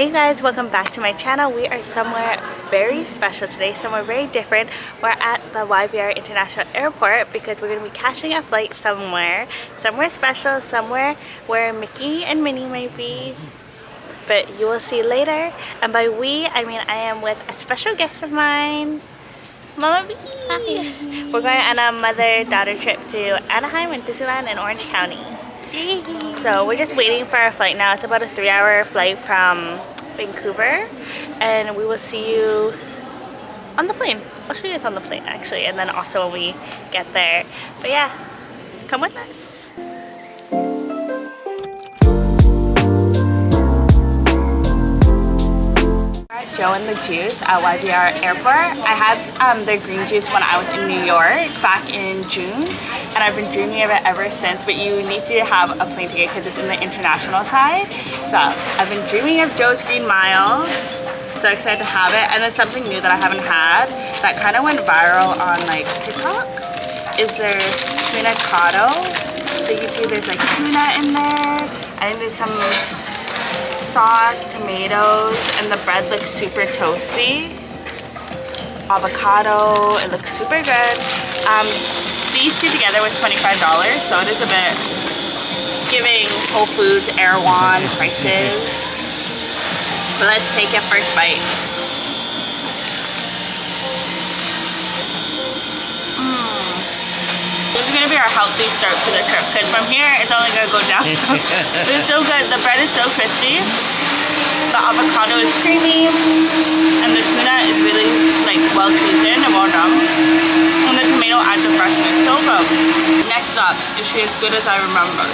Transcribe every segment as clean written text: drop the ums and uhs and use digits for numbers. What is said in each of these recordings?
Hey guys, welcome back to my channel. We are somewhere very special today, somewhere very different. We're at the YVR International Airport because we're going to be catching a flight somewhere special, somewhere where Mickey and Minnie might be. But you will see later. And by we, I mean I am with a special guest of mine, Mama B. Hi. We're going on a mother-daughter trip to Anaheim and Disneyland in Orange County. So we're just waiting for our flight now. It's about a 3-hour flight from Vancouver, and we will see you on the plane. I'll show you it's on the plane actually, and then also when we get there. But yeah, come with us. Joe and the Juice at YVR Airport. I had their green juice when I was in New York back in June, and I've been dreaming of it ever since, but you need to have a plane ticket because it's in the international side. So I've been dreaming of Joe's Green Mile. So excited to have it. And then something new that I haven't had that kind of went viral on like TikTok is their tuna cotto. So you can see there's like tuna in there. I think there's some sauce, tomatoes, and the bread looks super toasty. Avocado, it looks super good. These two together was $25, so it is a bit giving Whole Foods Erewhon prices. But let's take a first bite. This is gonna be our healthy start to the trip because from here it's only gonna go down. It's so good. The bread is so crispy. The avocado is creamy, and the tuna is really like well seasoned and well done. And the tomato adds the freshness. So good. Next up, is she as good as I remember?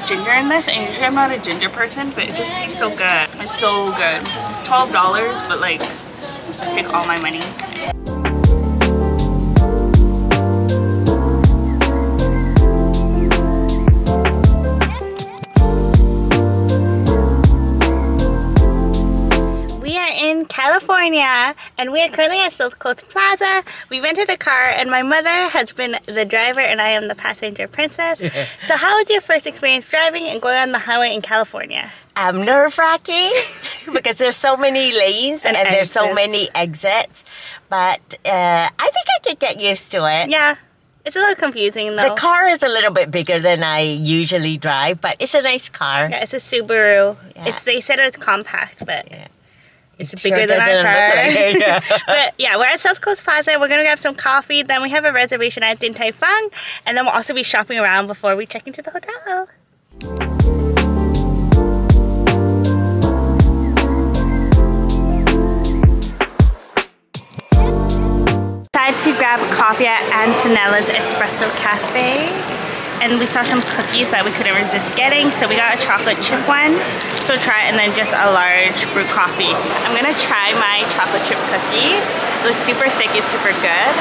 Ginger in this, and usually I'm not a ginger person, but it just tastes so good. It's so good. $12, but like, take all my money. California, and we are currently at South Coast Plaza. We rented a car, and my mother has been the driver and I am the passenger princess. So how was your first experience driving and going on the highway in California? Nerve-wracking because there's so many lanes and there's so many exits, but I think I could get used to it. Yeah, it's a little confusing though. The car is a little bit bigger than I usually drive, but it's a nice car. Yeah, it's a Subaru. Yeah. They said it was compact, but yeah. It's bigger than our car. Like it, yeah. But yeah, we're at South Coast Plaza. We're going to grab some coffee. Then we have a reservation at Din Tai Fung. And then we'll also be shopping around before we check into the hotel. Decided to grab coffee at Antonella's Espresso Cafe. And we saw some cookies that we couldn't resist getting, so we got a chocolate chip one. So try it, and then just a large brew coffee. I'm gonna try my chocolate chip cookie. It looks super thick, it's super good.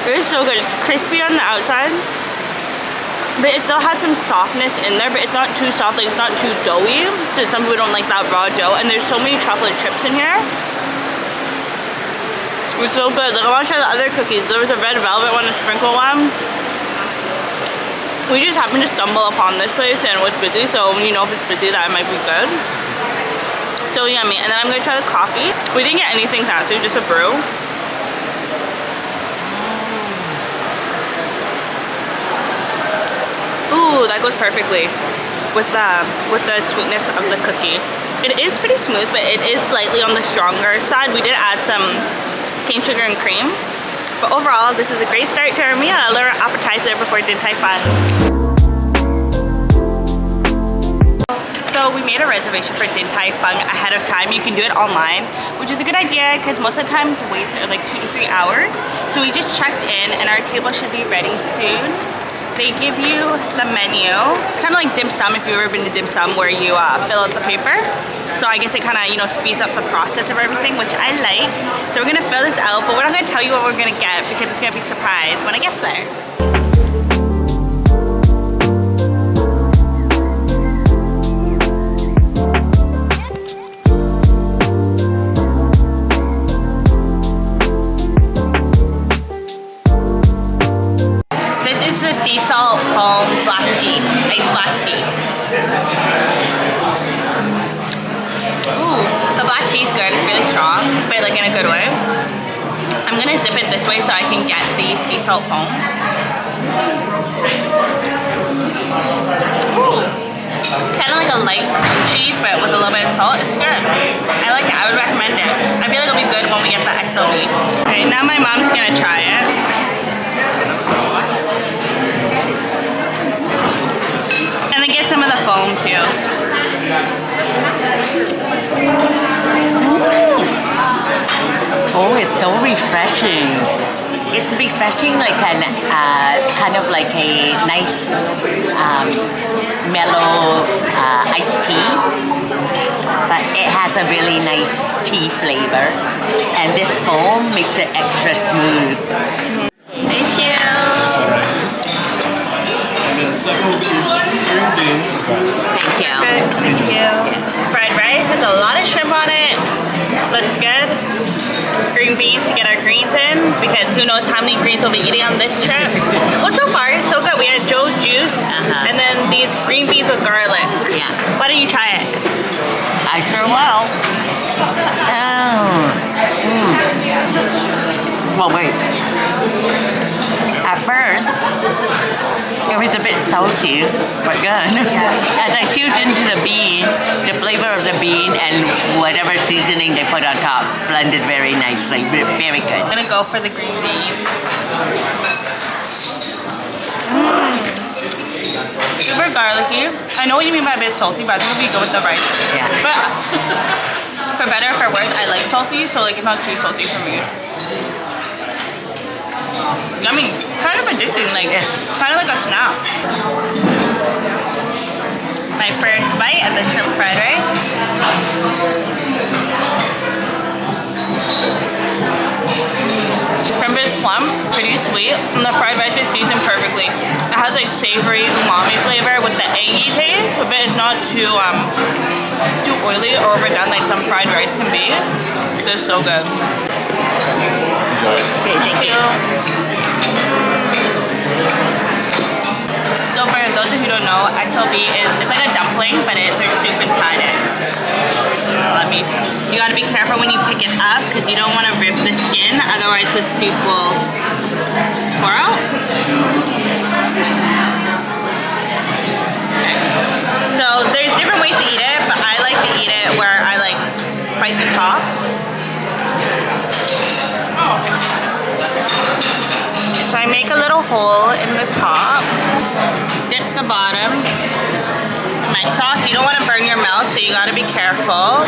It is so good. It's crispy on the outside, but it still has some softness in there, but it's not too soft, like it's not too doughy. So some people don't like that raw dough, and there's so many chocolate chips in here. It's so good. Like, I want to try the other cookies. There was a red velvet one, a sprinkle one. We just happened to stumble upon this place and it was busy, so you know if it's busy that it might be good. So yummy. And then I'm going to try the coffee. We didn't get anything fancy, just a brew. Ooh, that goes perfectly with the sweetness of the cookie. It is pretty smooth, but it is slightly on the stronger side. We did add some cane sugar and cream, but overall this is a great start to our meal, a little appetizer before Din Tai Fung. So we made a reservation for Din Tai Fung ahead of time. You can do it online, which is a good idea because most of the times waits are like 2 to 3 hours. So we just checked in and our table should be ready soon. They give you the menu, kind of like dim sum if you've ever been to dim sum, where you fill out the paper. So I guess it kind of, you know, speeds up the process of everything, which I like. So we're gonna fill this out, but we're not gonna tell you what we're gonna get because it's gonna be a surprise when it gets there. the sea salt foam black tea, iced black tea. Ooh, the black tea is good. It's really strong, but like in a good way. I'm gonna zip it this way so I can get the sea salt foam. Ooh, kind of like a light cream cheese, but with a little bit of salt. It's good. I like it. I would recommend it. I feel like it'll be good when we get the XOB. Okay, now my mom's gonna try it. And then get some of the foam too. Oh, it's so refreshing. It's refreshing, like an kind of like a nice mellow iced tea, but it has a really nice tea flavor, and this foam makes it extra smooth. Thank you. That's all right. And then the second will be your sweet green beans. Thank you. Good, thank you. Fried rice has a lot of shrimp on it. Looks good. Green beans to get our greens in, because who knows how many greens we'll be eating on this trip. Well, so far it's so good. We had Joe's juice, and then these green beans with garlic. Yeah. Why don't you try it? I sure will. Oh. Well, wait. At first, it was a bit salty, but good. As I chewed into the bean, the flavor of the bean and whatever seasoning they put on top blended very nicely. Very good. I'm gonna go for the green beans. Super garlicky. I know what you mean by a bit salty, but I think it'll be good with the rice. Yeah. But for better or for worse, I like salty, so like it's not too salty for me. Yummy. Kind of addicting, like kind of like a snack. My first bite of the shrimp fried rice. Shrimp is plump, pretty sweet, and the fried rice is seasoned perfectly. It has a savory umami flavor with the eggy taste, but it's not too oily or overdone like some fried rice can be. They're so good. Enjoy it. Okay, thank you. So for those of you who don't know, XLB it's like a dumpling, but there's soup inside it. You gotta be careful when you pick it up, because you don't want to rip the skin, otherwise the soup will pour out. Okay. So there's different ways to eat it, but I like to eat it where I like bite the top. So I make a little hole in the top, dip the bottom. My sauce, you don't want to burn your mouth, so you gotta be careful.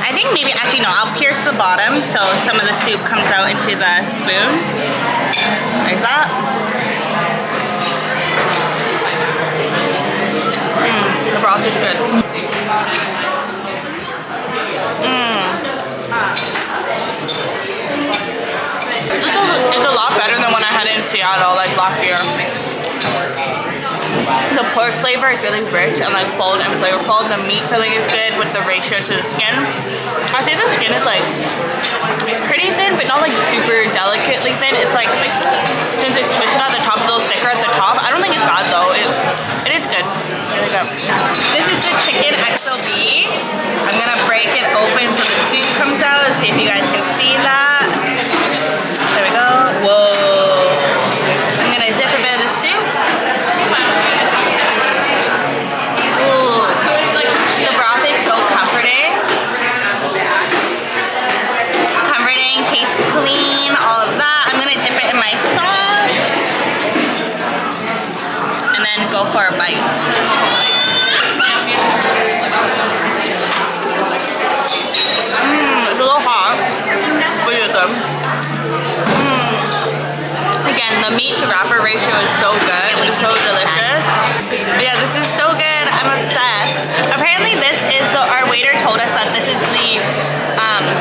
I think maybe, actually no, I'll pierce the bottom so some of the soup comes out into the spoon. Like that. The broth is good. It's a lot better than when I had it in Seattle, like last year. The pork flavor is really rich and like bold and flavorful. The meat filling is good with the ratio to the skin. I'd say the skin is like pretty thin, but not like super delicately thin. It's like since it's twisted at the top, it's a little thicker at the top. I don't think it's bad though. It is good. Really good. This is the chicken XOB. I'm gonna break it open so the soup comes out. See if you guys can see that. There we go. Whoa. I'm gonna zip a bit of the soup. Ooh. The broth is so comforting. Comforting, tastes clean, all of that. I'm gonna dip it in my sauce. And then go for a bite. It's a little hot, but it's good. Again, the meat to wrapper ratio is so good. It's so delicious. But yeah, this is so good. I'm obsessed. Apparently this is, our waiter told us that this is the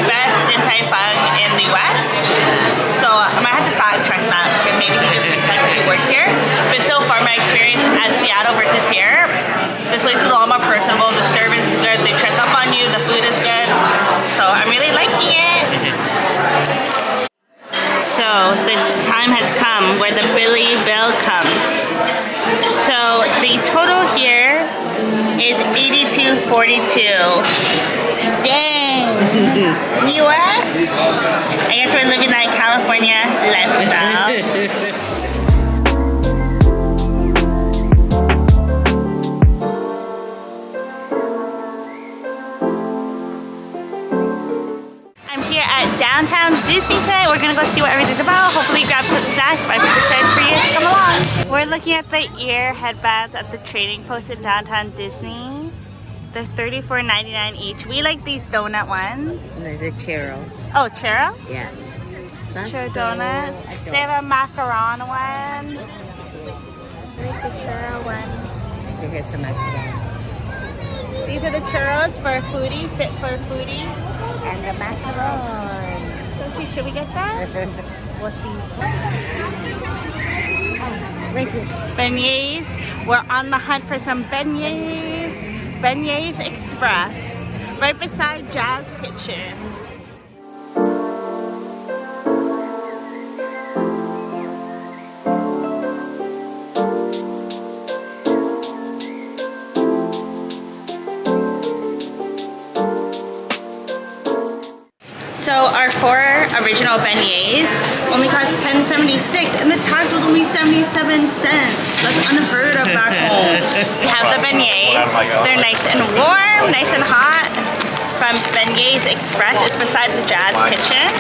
best Din Tai Fung in the US. So I might have to fact check that, because maybe he just he works here. But so far my experience at Seattle versus here, this place is a lot more personable. The service is good. They check up on you. The food is good. So I'm really liking it. So the time has come where the Billy Bill comes. $42. Dang! US? I guess we're living that California lifestyle. I'm here at downtown Disney today. We're gonna go see what everything's about. Hopefully grab some snacks. I'm super excited for you to come along. We're looking at the ear headbands at the trading post in downtown Disney. They're $34.99 each. We like these donut ones. The churro. Oh, churro? Yeah. Churro donuts. They have a macaron one. I like the churro one. Here's some macaron. These are the churros for a foodie, fit for a foodie. And the macaron. Okay, should we get that? We'll see. Beignets. We're on the hunt for some beignets. Beignets Express. Right beside Jazz Kitchen. So our 4 original beignets only cost $10.76 and the tax was only 77 cents. That's unheard of back home. We have the beignets. They're nice and warm, nice and hot. From Beignets Express. It's beside the Jazz Kitchen.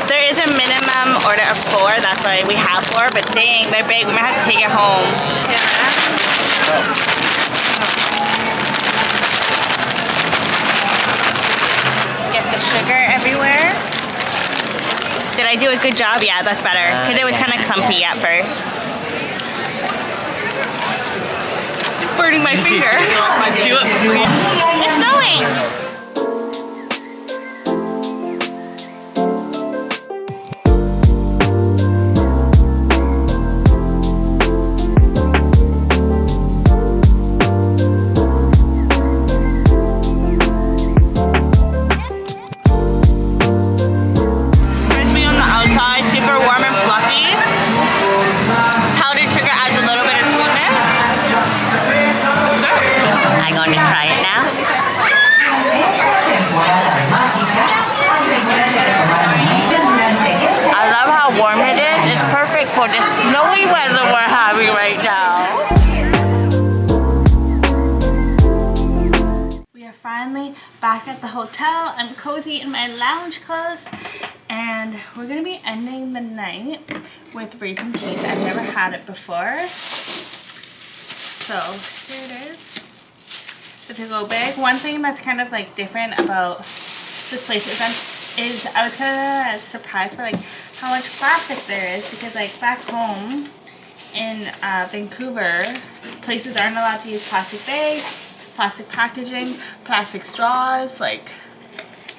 There is a minimum order of 4, that's why we have 4, but dang, they're big. We might have to take it home. Get the sugar everywhere. Did I do a good job? Yeah, that's better. Because it was kind of clumpy at first. It's burning my finger. It's snowing. For the snowy weather we're having right now. We are finally back at the hotel. I'm cozy in my lounge clothes and we're gonna be ending the night with Raisin Cane's. I've never had it before. So here it is. The to-go bag. One thing that's kind of like different about this place is I was kind of surprised by like how much plastic there is, because like back home in Vancouver, places aren't allowed to use plastic bags, plastic packaging, plastic straws. Like,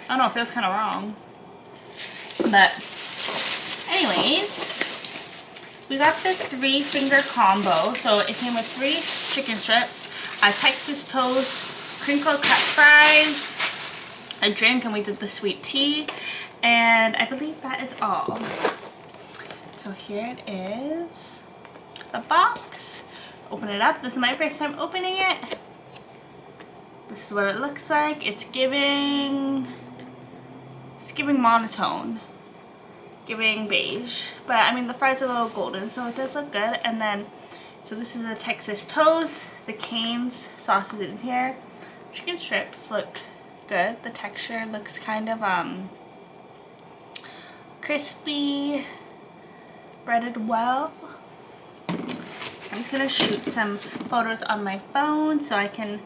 I don't know, it feels kind of wrong. But anyways, we got the 3-finger combo. So it came with 3 chicken strips, a Texas toast, crinkle cut fries, a drink, and we did the sweet tea, and I believe that is all. So here it is, the box. Open it up. This is my first time opening it. This is what it looks like. It's giving monotone, giving beige, but I mean the fries are a little golden, so it does look good. And then, so this is the Texas toast, the Cane's sauce is in here. Chicken strips look good. The texture looks kind of crispy, breaded well. I'm just gonna shoot some photos on my phone so I can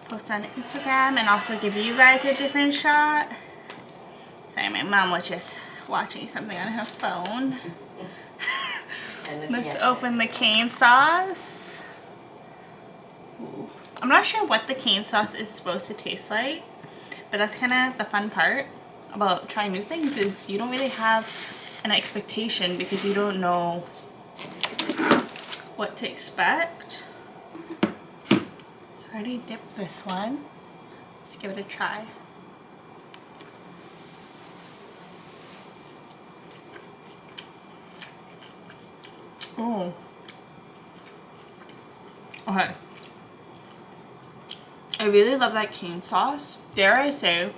post on Instagram and also give you guys a different shot. Sorry, my mom was just watching something on her phone. Let's open the cane sauce. Ooh. I'm not sure what the cane sauce is supposed to taste like, but that's kind of the fun part about trying new things, is you don't really have an expectation because you don't know what to expect. So I already dipped this one. Let's give it a try. Oh. Okay. I really love that cane sauce. Dare I say,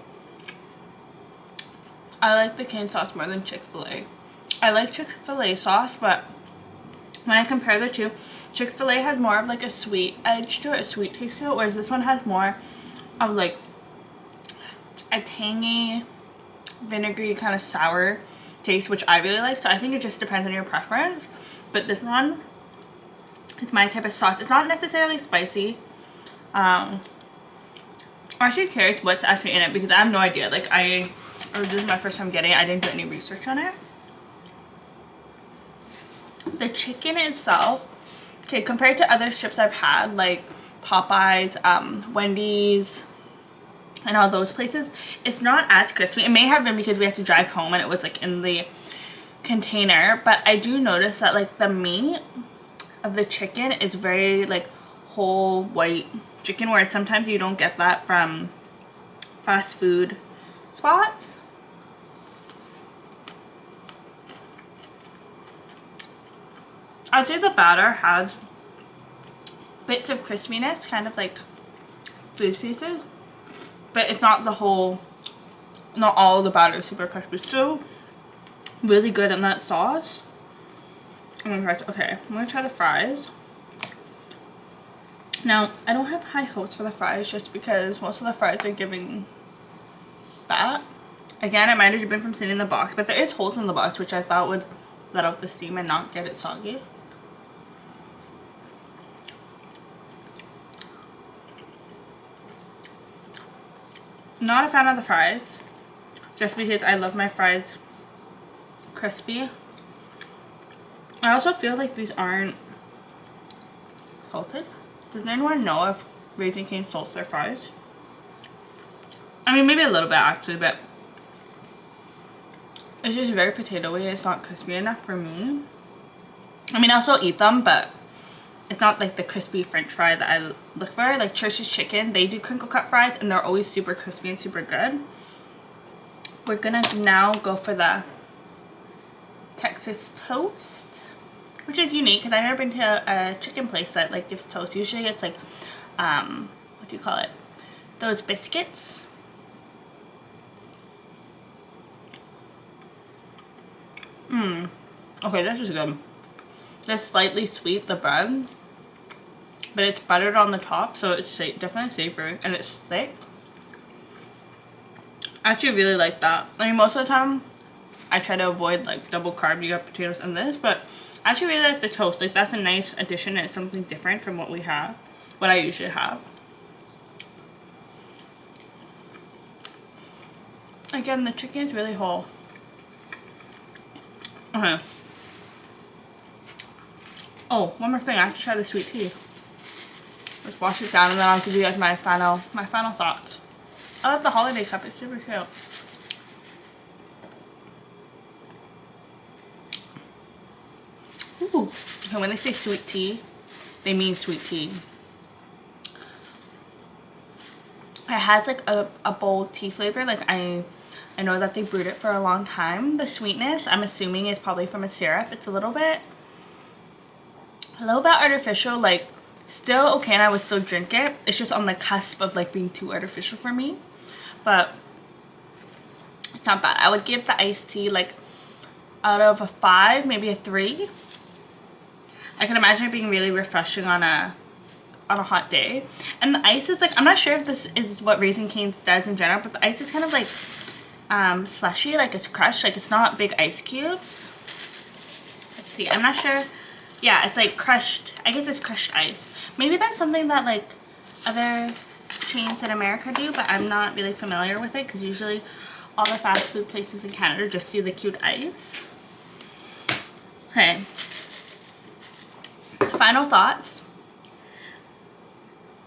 I like the cane sauce more than Chick-fil-A. I like Chick-fil-A sauce, but when I compare the two, Chick-fil-A has more of like a sweet edge to it, a sweet taste to it, whereas this one has more of like a tangy, vinegary, kind of sour taste, which I really like. So I think it just depends on your preference. But this one, it's my type of sauce. It's not necessarily spicy. I'm actually curious what's actually in it because I have no idea. Like this is my first time getting it. I didn't do any research on it. The chicken itself, okay, compared to other strips I've had, like Popeyes, Wendy's, and all those places, it's not as crispy. It may have been because we had to drive home and it was like in the container, but I do notice that like the meat of the chicken is very like whole white chicken, whereas sometimes you don't get that from fast food spots. I'd say the batter has bits of crispiness, kind of like these pieces, but it's not the whole, not all of the batter is super crispy. It's still really good in that sauce. Okay, I'm gonna try the fries. Now, I don't have high hopes for the fries just because most of the fries are giving fat. Again, it might have been from sitting in the box, but there is holes in the box, which I thought would let out the steam and not get it soggy. Not a fan of the fries, just because I love my fries crispy. I also feel like these aren't salted. Does anyone know if Raising Cane salts their fries? I mean, maybe a little bit actually, but it's just very potato-y. It's not crispy enough for me. I mean, I'll still eat them, but it's not like the crispy french fry that I look for. Like Church's Chicken, they do crinkle cut fries and they're always super crispy and super good. We're gonna now go for the Texas toast, which is unique because I've never been to a chicken place that like gives toast. Usually it's like, what do you call it? Those biscuits. Okay, this is good. It's slightly sweet, the bread, but it's buttered on the top, so it's definitely savory, and it's thick. I actually really like that. I mean, most of the time, I try to avoid like double carb, you got potatoes and this, but I actually really like the toast. Like that's a nice addition. It's something different from what we have, what I usually have. Again, the chicken is really whole. Okay. Oh, one more thing. I have to try the sweet tea. Let's wash it down and then I'll give you guys my final thoughts. I love the holiday cup. It's super cute. Ooh. Okay, when they say sweet tea, they mean sweet tea. It has like a bold tea flavor. Like I know that they brewed it for a long time. The sweetness, I'm assuming, is probably from a syrup. It's a little bit artificial, like still okay, and I would still drink it. It's just on the cusp of like being too artificial for me, but it's not bad. I would give the iced tea like out of a 5, maybe a 3. I can imagine it being really refreshing on a hot day. And the ice is like, I'm not sure if this is what Raising Cane's does in general, but the ice is kind of like slushy, like it's crushed, like it's not big ice cubes. Let's see, I'm not sure. Yeah, it's like crushed, I guess it's crushed ice. Maybe that's something that like other chains in America do, but I'm not really familiar with it because usually all the fast food places in Canada just do the cubed ice. Okay. Final thoughts.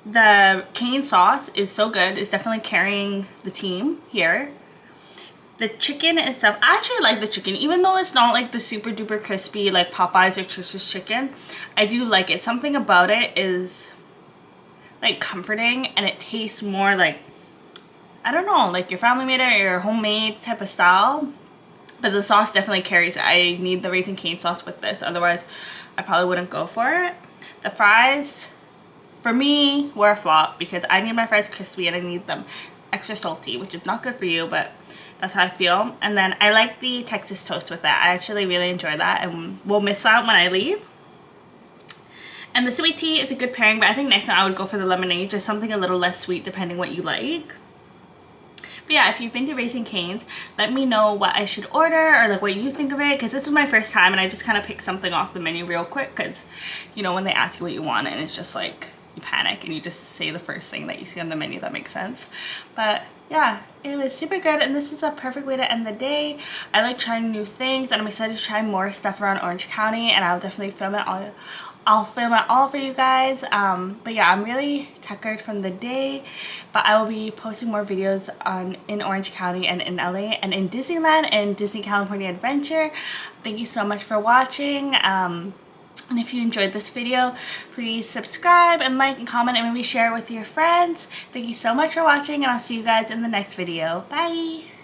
The cane sauce is so good. It's definitely carrying the team here. The chicken itself, I actually like the chicken, even though it's not like the super duper crispy like Popeyes or Church's Chicken. I do like it. Something about it is like comforting, and it tastes more like, I don't know, like your family made it or your homemade type of style. But the sauce definitely carries it. I need the Raising Cane sauce with this, otherwise I probably wouldn't go for it. The fries, for me, were a flop because I need my fries crispy and I need them extra salty, which is not good for you, but that's how I feel. And then I like the Texas toast with that. I actually really enjoy that and will miss out when I leave. And the sweet tea is a good pairing, but I think next time I would go for the lemonade, just something a little less sweet depending what you like. But yeah, if you've been to Raising Cane's, let me know what I should order or like what you think of it, because this is my first time and I just kind of picked something off the menu real quick because, you know, when they ask you what you want and it's just like you panic and you just say the first thing that you see on the menu that makes sense. But yeah, it was super good and this is a perfect way to end the day. I like trying new things and I'm excited to try more stuff around Orange County, and I'll definitely film it all. I'll film it all for you guys. But yeah, I'm really tuckered from the day, but I will be posting more videos in Orange County and in LA and in Disneyland and Disney California Adventure. Thank you so much for watching. And if you enjoyed this video, please subscribe and like and comment and maybe share it with your friends. Thank you so much for watching, and I'll see you guys in the next video. Bye!